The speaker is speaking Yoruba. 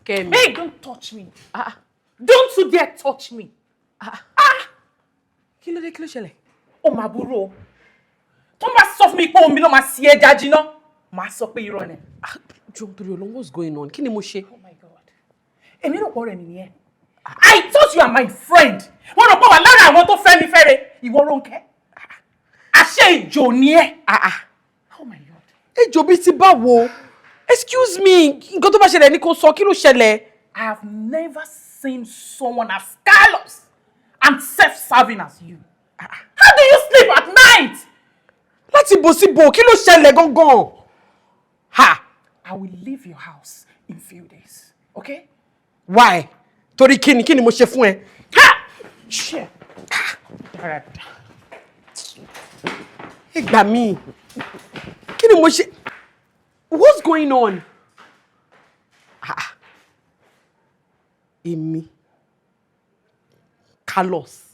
Kemi. Hey, don't touch me. Don't you dare touch me. Kí ló ṣẹlẹ̀? Ó máa burú o. Tó bá sọ fún mi pé omi ló máa ṣe ẹja jiná, màá sọ pé irọ́ ni. Jọ̀ọ́ torí Ọlọ́run, what's going on? Kí ni mo ṣe? Oh my God. Èmi rò pọ̀ rẹ̀ mi nìyẹn. I thought you are my friend. Wọ́n rò pọ̀ wà lára àwọn tó fẹ́ mi fẹ́re. Ìwọ Rónkẹ́. Àṣé ìjò ni ẹ́. Oh my God. Ejò bí ti báwo? Excuse me, nǹkan tó bá ṣẹlẹ̀ ní kó sọ, kí ló ṣẹlẹ̀? I have never seen someone as callous and self-serving as you. How do you sleep at night? Láti bò sí bò, kí ló ṣẹlẹ̀ gangan? I will leave your house in few days, okay? Why? Torí kí ni mo ṣe fún ẹ? Shit. Ẹ gbà mí. Kí ni mo ṣe? What's going on? Èmi. Carlos.